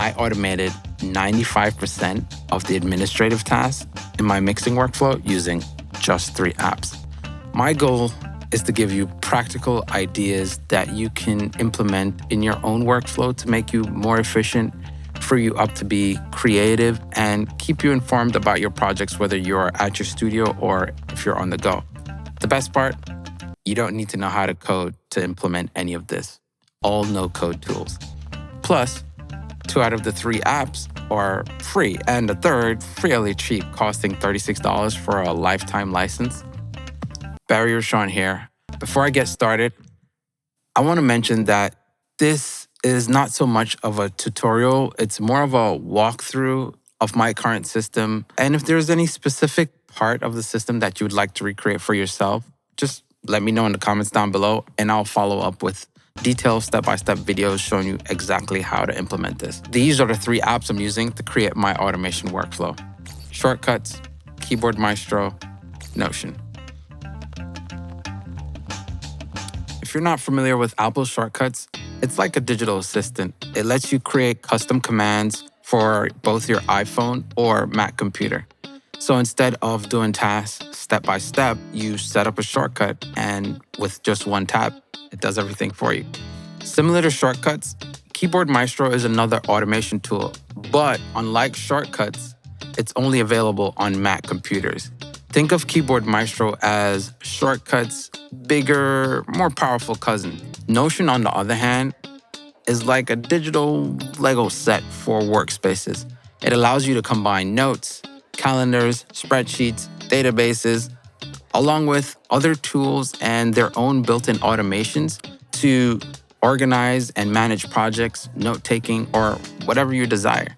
I automated 95% of the administrative tasks in my mixing workflow using just 3 apps. My goal is to give you practical ideas that you can implement in your own workflow to make you more efficient, free you up to be creative, and keep you informed about your projects, whether you're at your studio or if you're on the go. The best part, you don't need to know how to code to implement any of this. All no-code tools. Plus, 2 out of the 3 apps are free, and the third fairly cheap, costing $36 for a lifetime license. Barry Rashawn here. Before I get started, I want to mention that this is not so much of a tutorial. It's more of a walkthrough of my current system. And if there's any specific part of the system that you would like to recreate for yourself, just let me know in the comments down below, and I'll follow up with detailed step-by-step videos showing you exactly how to implement this. These are the 3 apps I'm using to create my automation workflow: Shortcuts, Keyboard Maestro, Notion. If you're not familiar with Apple's Shortcuts, it's like a digital assistant. It lets you create custom commands for both your iPhone or Mac computer. So instead of doing tasks step by step, you set up a shortcut, and with just one tap, it does everything for you. Similar to Shortcuts, Keyboard Maestro is another automation tool, but unlike Shortcuts, it's only available on Mac computers. Think of Keyboard Maestro as Shortcuts' bigger, more powerful cousin. Notion, on the other hand, is like a digital Lego set for workspaces. It allows you to combine notes, calendars, spreadsheets, databases, along with other tools and their own built-in automations to organize and manage projects, note-taking, or whatever you desire.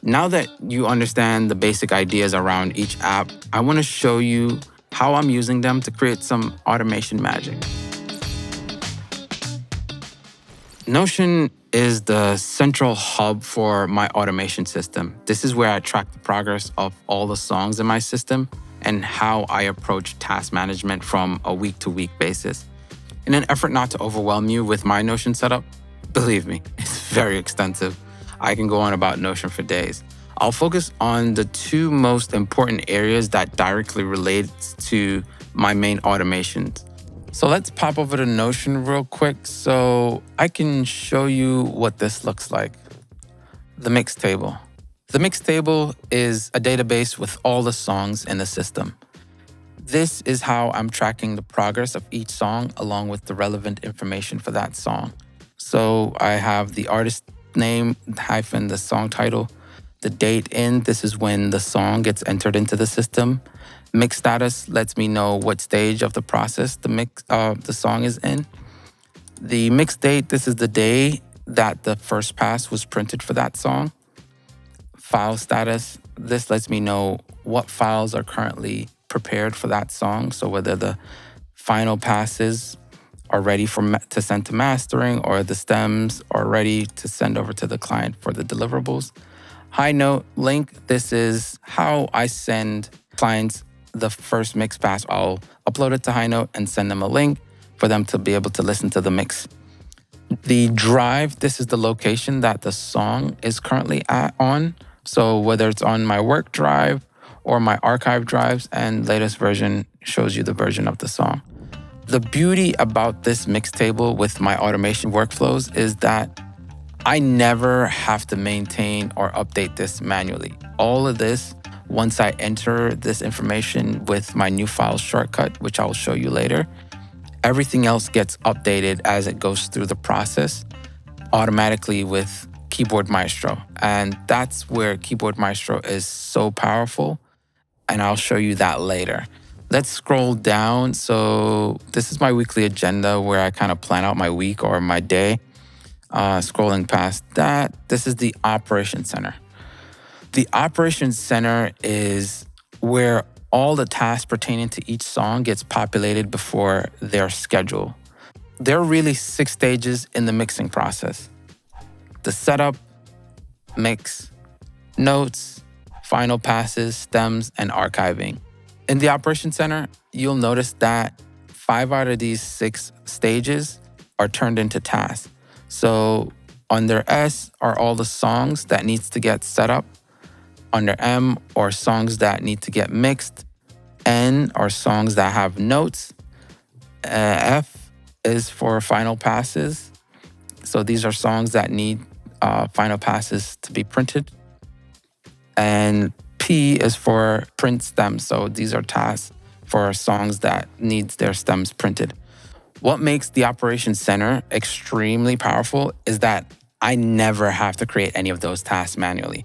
Now that you understand the basic ideas around each app, I want to show you how I'm using them to create some automation magic. Notion is the central hub for my automation system. This is where I track the progress of all the songs in my system and how I approach task management from a week-to-week basis. In an effort not to overwhelm you with my Notion setup, believe me, it's very extensive. I can go on about Notion for days. I'll focus on the 2 most important areas that directly relate to my main automations. So let's pop over to Notion real quick so I can show you what this looks like. The mix table. The mix table is a database with all the songs in the system. This is how I'm tracking the progress of each song along with the relevant information for that song. So I have the artist name hyphen the song title, the date in, this is when the song gets entered into the system. Mix status lets me know what stage of the process the song is in. The mix date, this is the day that the first pass was printed for that song. File status, this lets me know what files are currently prepared for that song. So whether the final passes are ready to send to mastering, or the stems are ready to send over to the client for the deliverables. High note link, this is how I send clients the first mix pass. I'll upload it to High Note and send them a link for them to be able to listen to the mix. The drive, this is the location that the song is currently on. So whether it's on my work drive or my archive drives, and latest version shows you the version of the song. The beauty about this mix table with my automation workflows is that I never have to maintain or update this manually. All of this, once I enter this information with my new file shortcut, which I'll show you later, everything else gets updated as it goes through the process automatically with Keyboard Maestro. And that's where Keyboard Maestro is so powerful. And I'll show you that later. Let's scroll down. So this is my weekly agenda where I kind of plan out my week or my day. Scrolling past that, this is the Operations Center. The Operations Center is where all the tasks pertaining to each song gets populated before their schedule. There are really 6 stages in the mixing process: the setup, mix, notes, final passes, stems, and archiving. In the Operations Center, you'll notice that 5 out of these 6 stages are turned into tasks. So Under S are all the songs that needs to get set up. Under M are songs that need to get mixed. N are songs that have notes. F is for final passes. So these are songs that need final passes to be printed. And P is for print stems. So these are tasks for songs that needs their stems printed. What makes the operations center extremely powerful is that I never have to create any of those tasks manually.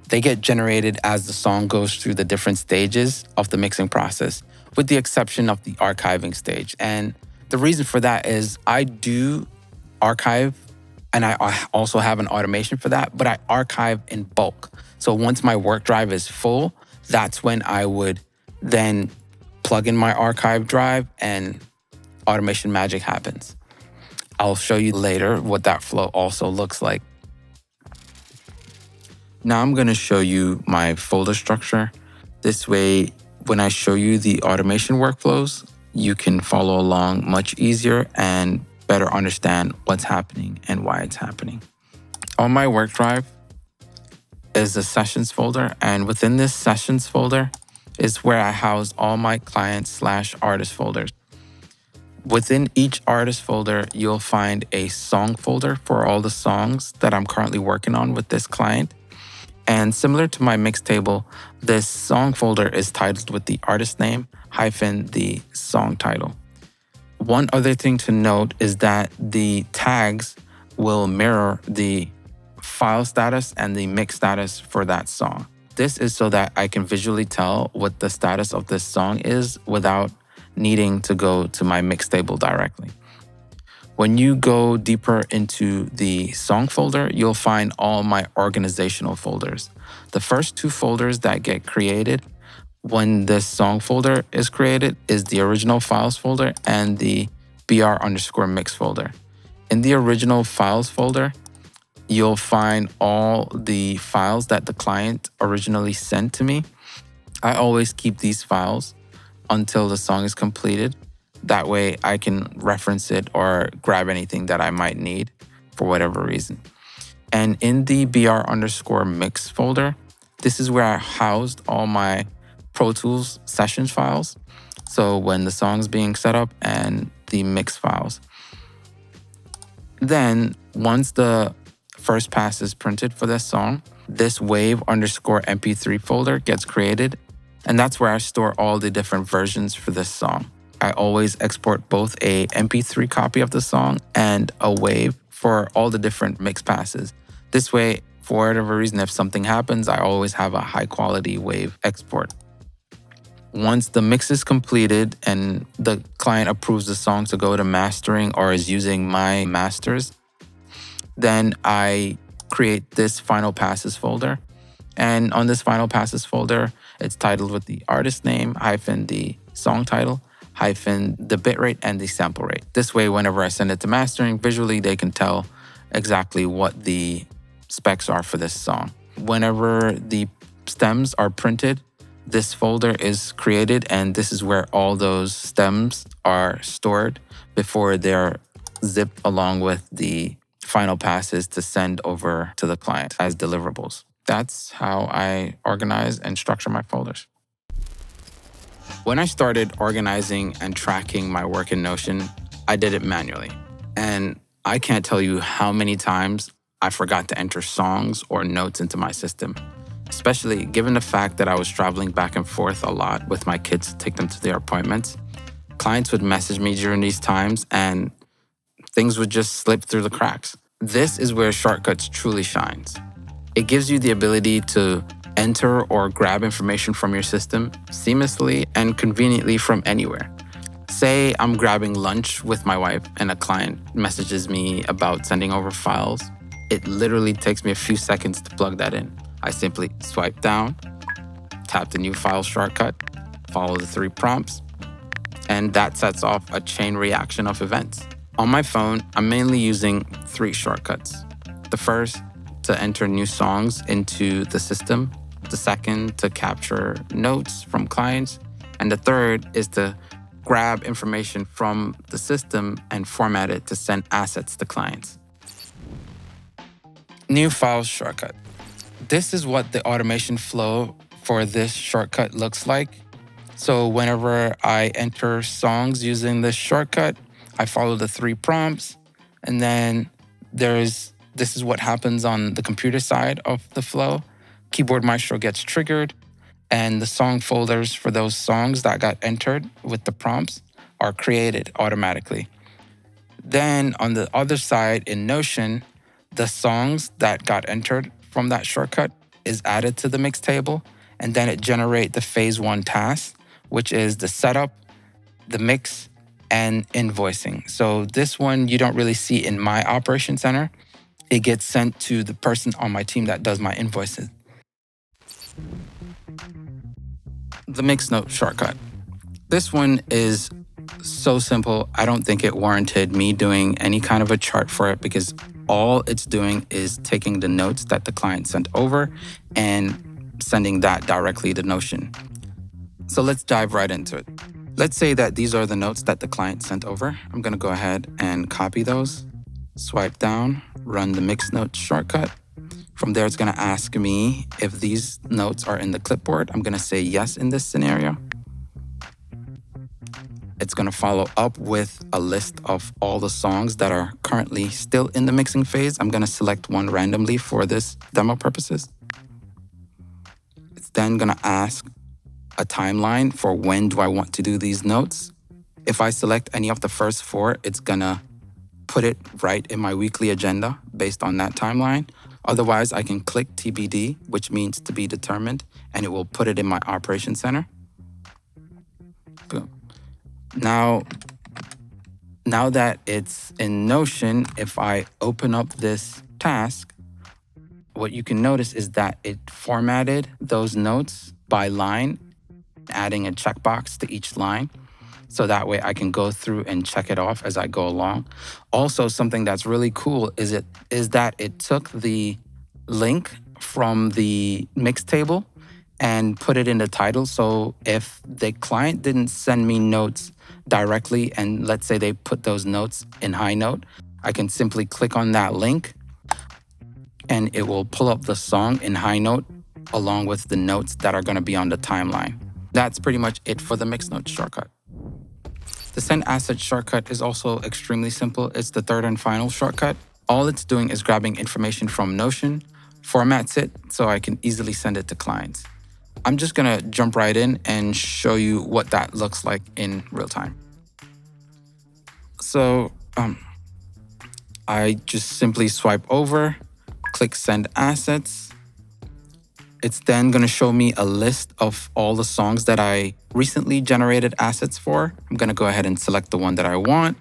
They get generated as the song goes through the different stages of the mixing process, with the exception of the archiving stage. And the reason for that is I do archive, and I also have an automation for that, but I archive in bulk. So once my work drive is full, that's when I would then plug in my archive drive and automation magic happens. I'll show you later what that flow also looks like. Now I'm going to show you my folder structure. This way, when I show you the automation workflows, you can follow along much easier and better understand what's happening and why it's happening. On my work drive is the sessions folder, and within this sessions folder is where I house all my client/artist folders. Within each artist folder, you'll find a song folder for all the songs that I'm currently working on with this client. And similar to my mix table, this song folder is titled with the artist name hyphen the song title. One other thing to note is that the tags will mirror the file status and the mix status for that song. This is so that I can visually tell what the status of this song is without needing to go to my mix table directly. When you go deeper into the song folder, you'll find all my organizational folders. The first two folders that get created when this song folder is created is the original files folder and the br_mix folder. In the original files folder, you'll find all the files that the client originally sent to me. I always keep these files until the song is completed. That way I can reference it or grab anything that I might need for whatever reason. And in the br_mix folder, this is where I housed all my Pro Tools sessions files. So when the song's being set up and the mix files. Then once the first pass is printed for this song, this wave_mp3 folder gets created. And that's where I store all the different versions for this song. I always export both a MP3 copy of the song and a wave for all the different mix passes. This way, for whatever reason, if something happens, I always have a high quality wave export. Once the mix is completed and the client approves the song to go to mastering or is using my masters, then I create this final passes folder. And on this final passes folder, it's titled with the artist name hyphen the song title hyphen the bitrate and the sample rate. This way, whenever I send it to mastering, visually they can tell exactly what the specs are for this song. Whenever the stems are printed, this folder is created, and this is where all those stems are stored before they're zipped along with the final passes to send over to the client as deliverables. That's how I organize and structure my folders. When I started organizing and tracking my work in Notion, I did it manually. And I can't tell you how many times I forgot to enter songs or notes into my system, especially given the fact that I was traveling back and forth a lot with my kids to take them to their appointments. Clients would message me during these times and things would just slip through the cracks. This is where Shortcuts truly shines. It gives you the ability to enter or grab information from your system seamlessly and conveniently from anywhere. Say I'm grabbing lunch with my wife and a client messages me about sending over files. It literally takes me a few seconds to plug that in. I simply swipe down, tap the new file shortcut, follow the 3 prompts, and that sets off a chain reaction of events. On my phone, I'm mainly using 3 shortcuts. The first, to enter new songs into the system. The second, to capture notes from clients. And the third is to grab information from the system and format it to send assets to clients. New file shortcut. This is what the automation flow for this shortcut looks like. So whenever I enter songs using this shortcut, I follow the 3 prompts, and then this is what happens on the computer side of the flow. Keyboard Maestro gets triggered, and the song folders for those songs that got entered with the prompts are created automatically. Then on the other side in Notion, the songs that got entered from that shortcut is added to the mix table, and then it generates the phase 1 task, which is the setup, the mix, and invoicing. So this one you don't really see in my operation center. It gets sent to the person on my team that does my invoices. The mix note shortcut. This one is so simple. I don't think it warranted me doing any kind of a chart for it, because all it's doing is taking the notes that the client sent over and sending that directly to Notion. So let's dive right into it. Let's say that these are the notes that the client sent over. I'm going to go ahead and copy those, swipe down, run the mix notes shortcut. From there, it's going to ask me if these notes are in the clipboard. I'm going to say yes in this scenario. It's going to follow up with a list of all the songs that are currently still in the mixing phase. I'm going to select one randomly for this demo purposes. It's then going to ask a timeline for when do I want to do these notes. If I select any of the first 4, it's going to put it right in my weekly agenda based on that timeline. Otherwise, I can click TBD, which means to be determined, and it will put it in my operation center. Boom. Now that it's in Notion, if I open up this task, what you can notice is that it formatted those notes by line, adding a checkbox to each line. So that way I can go through and check it off as I go along. Also, something that's really cool is that it took the link from the mix table and put it in the title. So if the client didn't send me notes directly, and let's say they put those notes in high note, I can simply click on that link and it will pull up the song in high note along with the notes that are going to be on the timeline. That's pretty much it for the mix notes shortcut. The send asset shortcut is also extremely simple. It's the third and final shortcut. All it's doing is grabbing information from Notion, formats it so I can easily send it to clients. I'm just gonna jump right in and show you what that looks like in real time. So I just simply swipe over, click send assets. It's then gonna show me a list of all the songs that I recently generated assets for. I'm gonna go ahead and select the one that I want.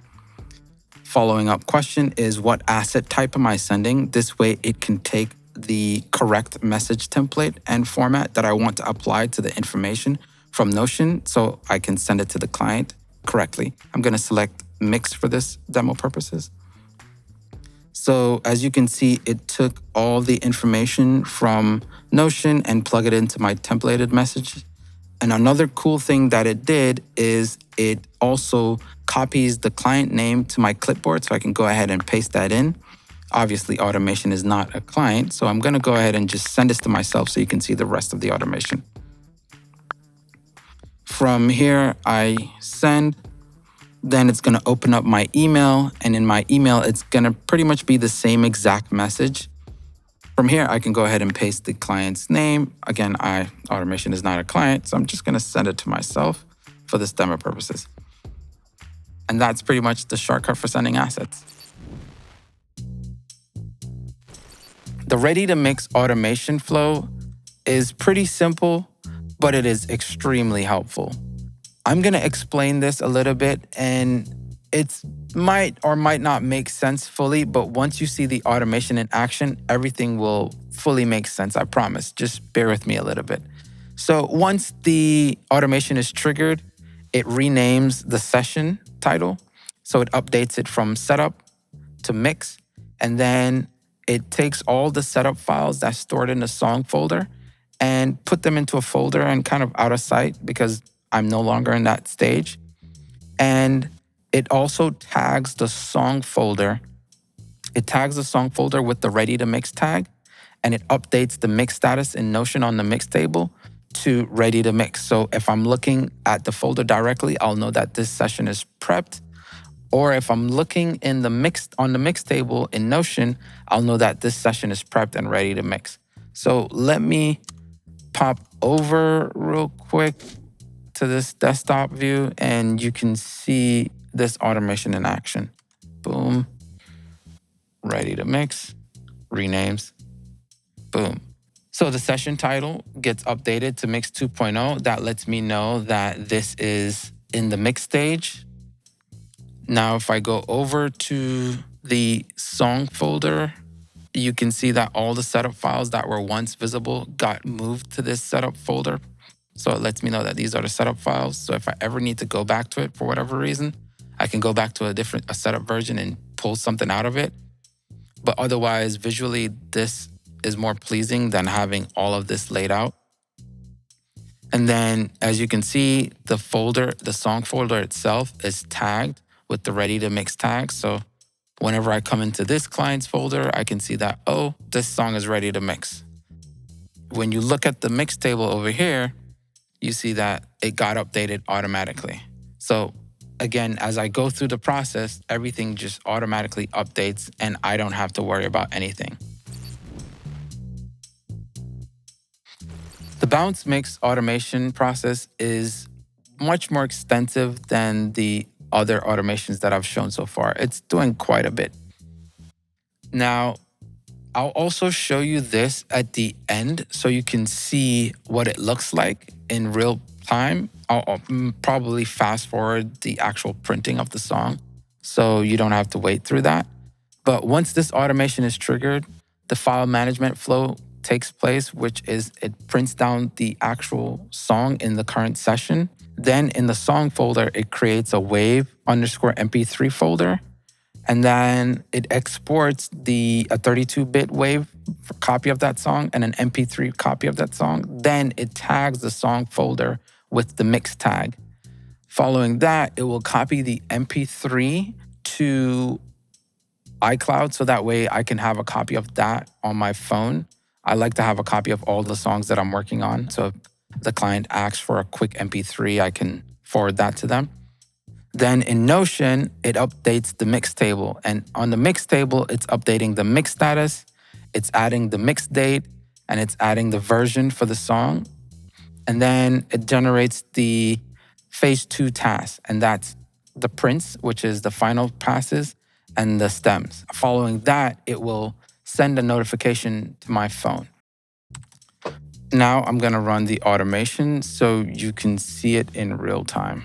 Following up question is, what asset type am I sending? This way it can take the correct message template and format that I want to apply to the information from Notion so I can send it to the client correctly. I'm gonna select mix for this demo purposes. So as you can see, it took all the information from Notion and plugged it into my templated message. And another cool thing that it did is it also copies the client name to my clipboard, so I can go ahead and paste that in. Obviously, automation is not a client, so I'm gonna go ahead and just send this to myself so you can see the rest of the automation. From here, I send. Then it's gonna open up my email, and in my email, it's gonna pretty much be the same exact message. From here, I can go ahead and paste the client's name. Again, automation is not a client, so I'm just gonna send it to myself for this demo purposes. And that's pretty much the shortcut for sending assets. The ready to mix automation flow is pretty simple, but it is extremely helpful. I'm gonna explain this a little bit, and it might or might not make sense fully, but once you see the automation in action, everything will fully make sense, I promise. Just bear with me a little bit. So once the automation is triggered, it renames the session title. So it updates it from setup to mix, and then it takes all the setup files that's stored in the song folder and put them into a folder and kind of out of sight because I'm no longer in that stage. And it also tags the song folder It tags the song folder with the ready to mix tag, and it updates the mix status in Notion on the mix table to ready to mix. So if I'm looking at the folder directly, I'll know that this session is prepped. Or if I'm looking in the mix on the mix table in Notion, I'll know that this session is prepped and ready to mix. So let me pop over real quick to this desktop view, and you can see this automation in action. Boom, ready to mix, renames, boom. So the session title gets updated to Mix 2.0. That lets me know that this is in the mix stage. Now, if I go over to the song folder, you can see that all the setup files that were once visible got moved to this setup folder. So it lets me know that these are the setup files. So if I ever need to go back to it for whatever reason, I can go back to a setup version and pull something out of it. But otherwise, visually, this is more pleasing than having all of this laid out. And then, as you can see, the song folder itself is tagged with the ready to mix tag. So whenever I come into this client's folder, I can see that, oh, this song is ready to mix. When you look at the mix table over here, you see that it got updated automatically. So again, as I go through the process, everything just automatically updates and I don't have to worry about anything. The bounce mix automation process is much more extensive than the other automations that I've shown so far. It's doing quite a bit. Now, I'll also show you this at the end so you can see what it looks like in real time. I'll probably fast forward the actual printing of the song so you don't have to wait through that. But once this automation is triggered, the file management flow takes place, which is it prints down the actual song in the current session. Then in the song folder, it creates a wave underscore MP3 folder. And then it exports a 32-bit wave copy of that song and an MP3 copy of that song. Then it tags the song folder with the mix tag. Following that, it will copy the MP3 to iCloud so that way I can have a copy of that on my phone. I like to have a copy of all the songs that I'm working on. So if the client asks for a quick MP3, I can forward that to them. Then in Notion, it updates the mix table. And on the mix table, it's updating the mix status, it's adding the mix date, and it's adding the version for the song. And then it generates the phase 2 task, and that's the prints, which is the final passes, and the stems. Following that, it will send a notification to my phone. Now I'm gonna run the automation so you can see it in real time.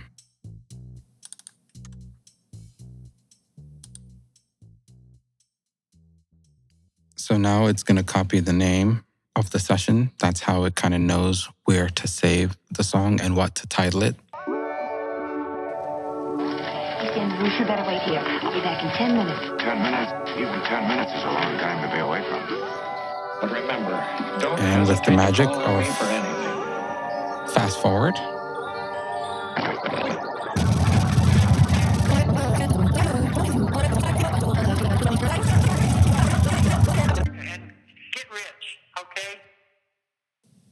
So now it's going to copy the name of the session. That's how it kind of knows where to save the song and what to title it. We should better wait here. I'll be back in 10 minutes. 10 minutes? Even 10 minutes is a long time to be away from. But remember, don't and with the magic of for anything. fast forward,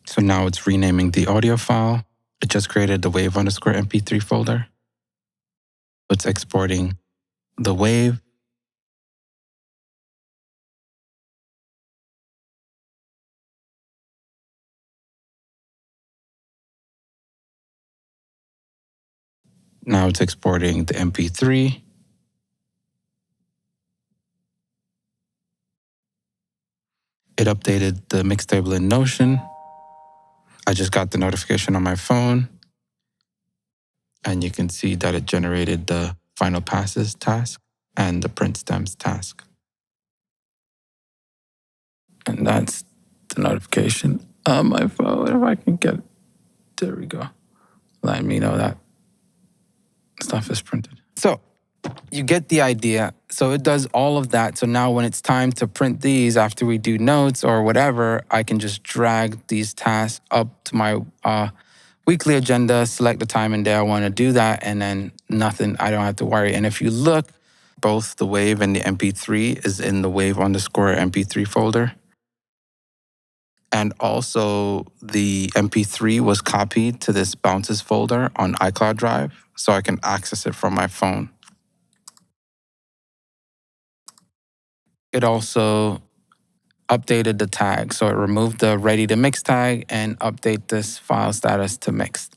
so now it's renaming the audio file. It just created the wave underscore MP3 folder. It's exporting the wave. Now it's exporting the MP3. It updated the mix table in Notion. I just got the notification on my phone. And you can see that it generated the final passes task and the print stems task. And that's the notification on my phone. If I can get it. There we go. Letting me know that stuff is printed. So you get the idea. So it does all of that. So now when it's time to print these after we do notes or whatever, I can just drag these tasks up to my weekly agenda, select the time and day I want to do that, and then nothing, I don't have to worry. And if you look, both the WAV and the MP3 is in the WAV underscore MP3 folder. And also the MP3 was copied to this bounces folder on iCloud Drive, so I can access it from my phone. It also updated the tag. So it removed the ready to mix tag and update this file status to mixed.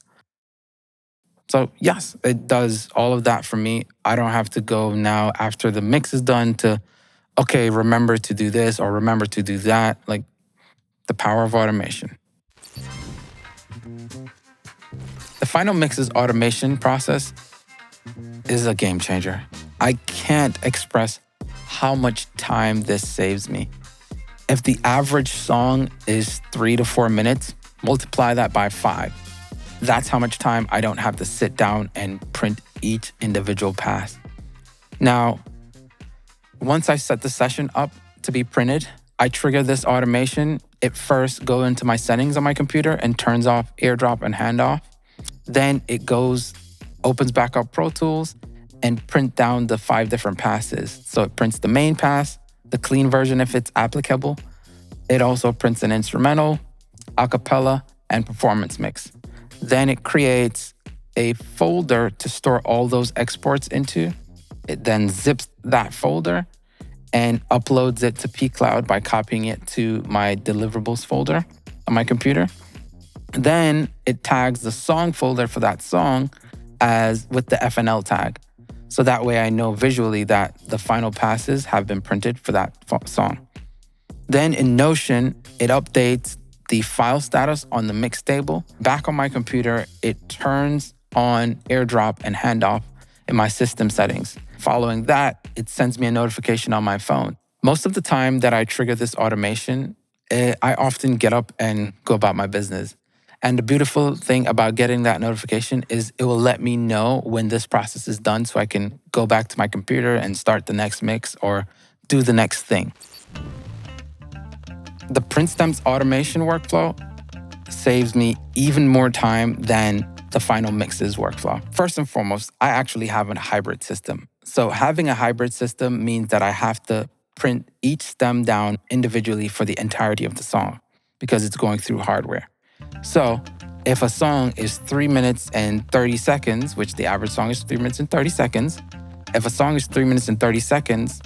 So yes, it does all of that for me. I don't have to go now after the mix is done to, okay, remember to do this or remember to do that. Like the power of automation. The final mixes automation process is a game changer. I can't express how much time this saves me. If the average song is 3 to 4 minutes, multiply that by 5. That's how much time I don't have to sit down and print each individual pass. Now, once I set the session up to be printed, I trigger this automation. It first goes into my settings on my computer and turns off airdrop and handoff. Then it opens back up Pro Tools and print down the 5 different passes. So it prints the main pass, the clean version if it's applicable. It also prints an instrumental, acapella, and performance mix. Then it creates a folder to store all those exports into. It then zips that folder and uploads it to pCloud by copying it to my deliverables folder on my computer. Then it tags the song folder for that song as with the FNL tag. So that way I know visually that the final passes have been printed for that song. Then in Notion, it updates the file status on the mix table. Back on my computer, it turns on airdrop and handoff in my system settings. Following that, it sends me a notification on my phone. Most of the time that I trigger this automation, I often get up and go about my business. And the beautiful thing about getting that notification is it will let me know when this process is done so I can go back to my computer and start the next mix or do the next thing. The print stems automation workflow saves me even more time than the final mixes workflow. First and foremost, I actually have a hybrid system. So having a hybrid system means that I have to print each stem down individually for the entirety of the song because it's going through hardware. So if a song is 3 minutes and 30 seconds, which the average song is 3 minutes and 30 seconds, if a song is 3 minutes and 30 seconds,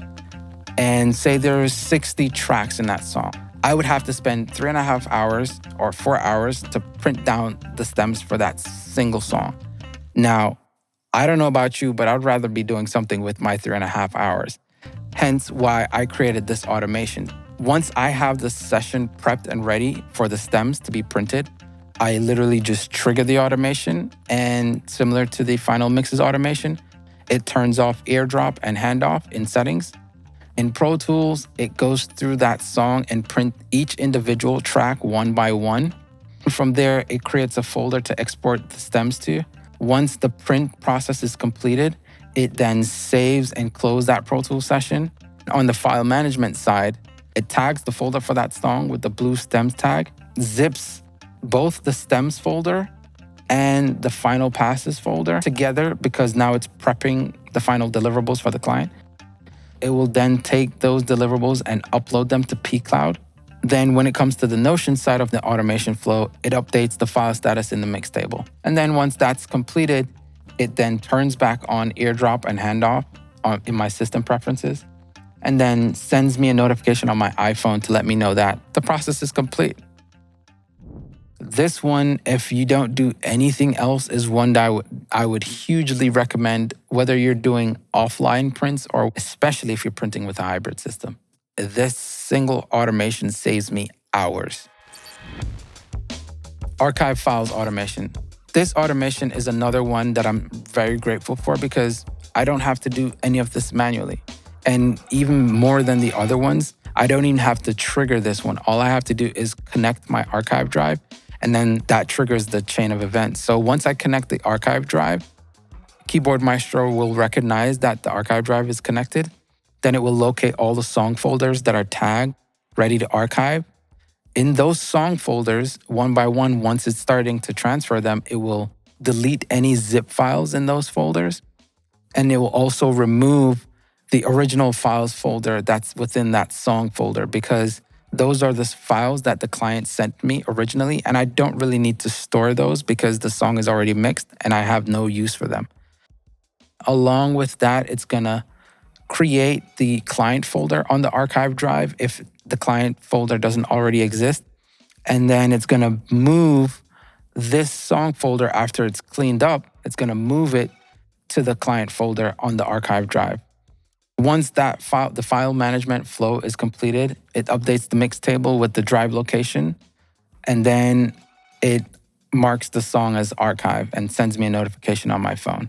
and say there's 60 tracks in that song, I would have to spend 3.5 hours or 4 hours to print down the stems for that single song. Now, I don't know about you, but I'd rather be doing something with my 3.5 hours. Hence why I created this automation. Once I have the session prepped and ready for the stems to be printed, I literally just trigger the automation, and similar to the final mixes automation, it turns off airdrop and handoff in settings. In Pro Tools, it goes through that song and print each individual track one by one. From there, it creates a folder to export the stems to. Once the print process is completed, it then saves and closes that Pro Tools session. On the file management side, it tags the folder for that song with the blue stems tag, zips both the stems folder and the final passes folder together because now it's prepping the final deliverables for the client. It will then take those deliverables and upload them to pCloud. Then when it comes to the Notion side of the automation flow, it updates the file status in the mix table. And then once that's completed, it then turns back on airdrop and handoff in my system preferences, and then sends me a notification on my iPhone to let me know that the process is complete. This one, if you don't do anything else, is one that I would hugely recommend, whether you're doing offline prints or especially if you're printing with a hybrid system. This single automation saves me hours. Archive files automation. This automation is another one that I'm very grateful for because I don't have to do any of this manually. And even more than the other ones, I don't even have to trigger this one. All I have to do is connect my archive drive, and then that triggers the chain of events. So once I connect the archive drive, Keyboard Maestro will recognize that the archive drive is connected. Then it will locate all the song folders that are tagged, ready to archive. In those song folders, one by one, once it's starting to transfer them, it will delete any zip files in those folders. And it will also remove the original files folder that's within that song folder, because those are the files that the client sent me originally. And I don't really need to store those because the song is already mixed and I have no use for them. Along with that, it's gonna create the client folder on the archive drive if the client folder doesn't already exist. And then it's gonna move this song folder after it's cleaned up, it's gonna move it to the client folder on the archive drive. Once that file, the file management flow is completed, it updates the mix table with the drive location, and then it marks the song as archive and sends me a notification on my phone.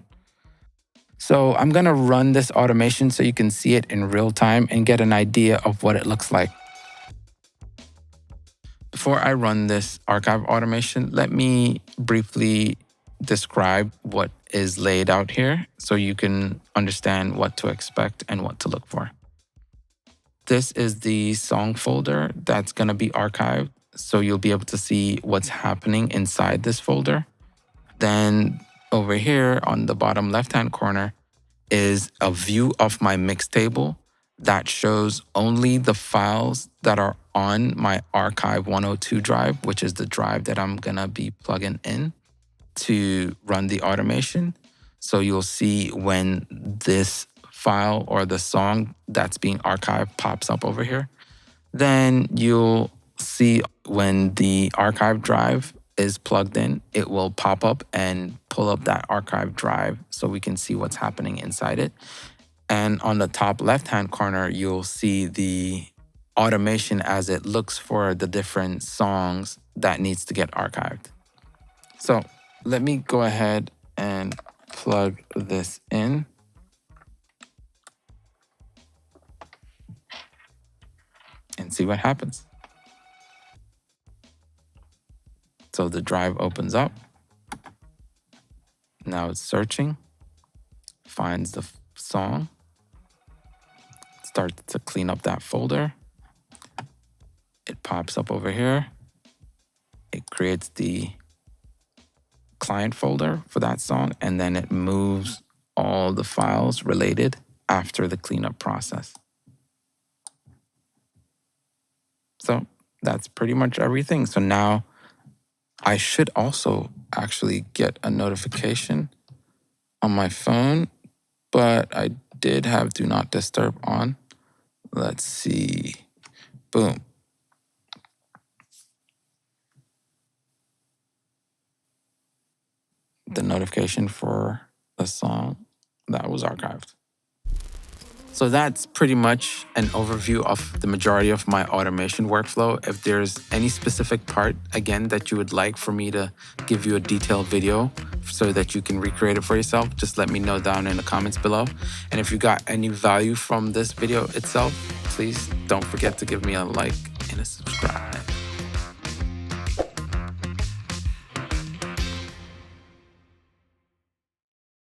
So I'm gonna run this automation so you can see it in real time and get an idea of what it looks like. Before I run this archive automation, let me briefly describe what is laid out here so you can understand what to expect and what to look for. This is the song folder that's going to be archived, so you'll be able to see what's happening inside this folder. Then over here on the bottom left-hand corner is a view of my mix table that shows only the files that are on my archive 102 drive, which is the drive that I'm gonna be plugging in to run the automation. So you'll see when this file or the song that's being archived pops up over here. Then you'll see when the archive drive is plugged in, it will pop up and pull up that archive drive so we can see what's happening inside it. And on the top left-hand corner, you'll see the automation as it looks for the different songs that needs to get archived. So let me go ahead and plug this in. And see what happens. So the drive opens up. Now it's searching, finds the song, starts to clean up that folder. It pops up over here. It creates the client folder for that song, and then it moves all the files related after the cleanup process. So that's pretty much everything. So now I should also actually get a notification on my phone, but I did have Do Not Disturb on. Let's see. Boom. The notification for the song that was archived. So that's pretty much an overview of the majority of my automation workflow. If there's any specific part, again, that you would like for me to give you a detailed video so that you can recreate it for yourself, just let me know down in the comments below. And if you got any value from this video itself, please don't forget to give me a like and a subscribe.